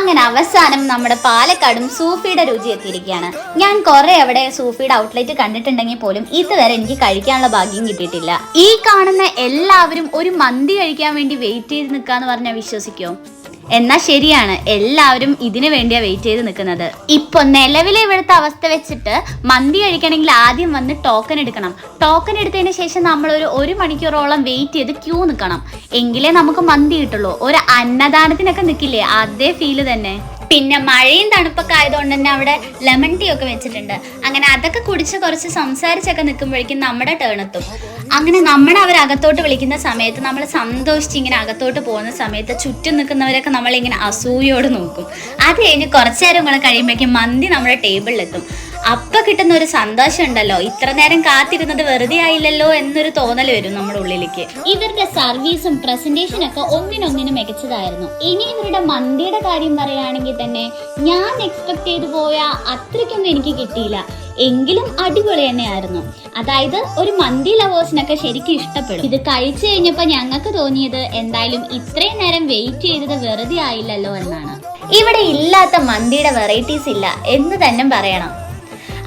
അങ്ങനെ അവസാനം നമ്മുടെ പാലക്കാടും സൂഫിയുടെ രുചി എത്തിയിരിക്കുകയാണ്. ഞാൻ കുറെ അവിടെ സൂഫിയുടെ ഔട്ട്ലെറ്റ് കണ്ടിട്ടുണ്ടെങ്കിൽ പോലും ഇതുവരെ എനിക്ക് കഴിക്കാനുള്ള ഭാഗ്യം കിട്ടിയിട്ടില്ല. ഈ കാണുന്ന എല്ലാവരും ഒരു മന്തി കഴിക്കാൻ വേണ്ടി വെയിറ്റ് ചെയ്ത് നിൽക്കാന്ന് പറഞ്ഞാൽ വിശ്വസിക്കോ? എന്നാ ശരിയാണ്, എല്ലാവരും ഇതിനു വേണ്ടിയാ വെയിറ്റ് ചെയ്ത് നിൽക്കുന്നത്. ഇപ്പൊ നിലവിലെ ഇവിടുത്തെ അവസ്ഥ വെച്ചിട്ട് മന്തി കഴിക്കണമെങ്കിൽ ആദ്യം വന്ന് ടോക്കൺ എടുക്കണം. ടോക്കൺ എടുത്തതിന് ശേഷം നമ്മൾ ഒരു മണിക്കൂറോളം വെയിറ്റ് ചെയ്ത് ക്യൂ നിൽക്കണം. എങ്കിലേ നമുക്ക് മന്തി കിട്ടുള്ളൂ. ഒരു അന്നദാനത്തിനൊക്കെ നിൽക്കില്ലേ, അതേ ഫീല് തന്നെ. പിന്നെ മഴയും തണുപ്പൊക്കെ ആയതുകൊണ്ട് തന്നെ അവിടെ ലെമൺ ടീ ഒക്കെ വെച്ചിട്ടുണ്ട്. അങ്ങനെ അതൊക്കെ കുടിച്ച് കുറച്ച് സംസാരിച്ചൊക്കെ നിൽക്കുമ്പോഴേക്കും നമ്മുടെ ടേൺ എത്തും. അങ്ങനെ നമ്മൾ അവരകത്തോട്ട് വിളിക്കുന്ന സമയത്ത് നമ്മൾ സന്തോഷിച്ച് ഇങ്ങനെ അകത്തോട്ട് പോകുന്ന സമയത്ത് ചുറ്റും നിൽക്കുന്നവരൊക്കെ നമ്മളിങ്ങനെ അസൂയോട് നോക്കും. അത് കഴിഞ്ഞ് കുറച്ചു നേരം കൂടെ കഴിയുമ്പോഴേക്കും മന്തി നമ്മുടെ ടേബിളിലെത്തും. അപ്പൊ കിട്ടുന്ന ഒരു സന്തോഷം ഉണ്ടല്ലോ, ഇത്ര നേരം കാത്തിരുന്നത് വെറുതെ ആയില്ലല്ലോ എന്നൊരു തോന്നൽ വരും നമ്മുടെ ഉള്ളിലേക്ക്. ഇവരുടെ സർവീസും പ്രസന്റേഷനും ഒക്കെ ഒന്നിനൊന്നിനും മികച്ചതായിരുന്നു. ഇനി ഇവരുടെ മന്തിയുടെ കാര്യം പറയുകയാണെങ്കിൽ തന്നെ ഞാൻ എക്സ്പെക്ട് ചെയ്തു പോയ അത്രയ്ക്കൊന്നും എനിക്ക് കിട്ടിയില്ല. എങ്കിലും അടിപൊളി തന്നെയായിരുന്നു. അതായത് ഒരു മന്തി ലവേഴ്സിനൊക്കെ ശരിക്കും ഇഷ്ടപ്പെടും. ഇത് കഴിച്ചു കഴിഞ്ഞപ്പോൾ ഞങ്ങൾക്ക് തോന്നിയത് എന്തായാലും ഇത്രയും നേരം വെയിറ്റ് ചെയ്തത് വെറുതെ ആയില്ലല്ലോ എന്നാണ്. ഇവിടെ ഇല്ലാത്ത മന്തിയുടെ വെറൈറ്റീസ് ഇല്ല എന്ന് തന്നെ പറയണം.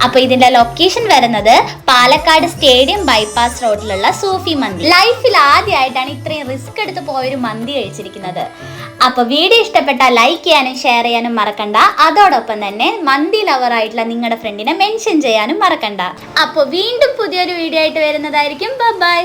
അപ്പൊ ഇതിന്റെ ലൊക്കേഷൻ വരുന്നത് പാലക്കാട് സ്റ്റേഡിയം ബൈപ്പാസ് റോഡിലുള്ള സൂഫി മന്തി. ലൈഫിൽ ആദ്യമായിട്ടാണ് ഇത്രയും റിസ്ക് എടുത്ത് പോയൊരു മന്തി കഴിച്ചിരിക്കുന്നത്. അപ്പൊ വീഡിയോ ഇഷ്ടപ്പെട്ടാൽ ലൈക്ക് ചെയ്യാനും ഷെയർ ചെയ്യാനും മറക്കണ്ട. അതോടൊപ്പം തന്നെ മന്തി ലവർ ആയിട്ടുള്ള നിങ്ങളുടെ ഫ്രണ്ടിനെ മെൻഷൻ ചെയ്യാനും മറക്കണ്ട. അപ്പൊ വീണ്ടും പുതിയൊരു വീഡിയോ ആയിട്ട് വരുന്നതായിരിക്കും. ബൈ.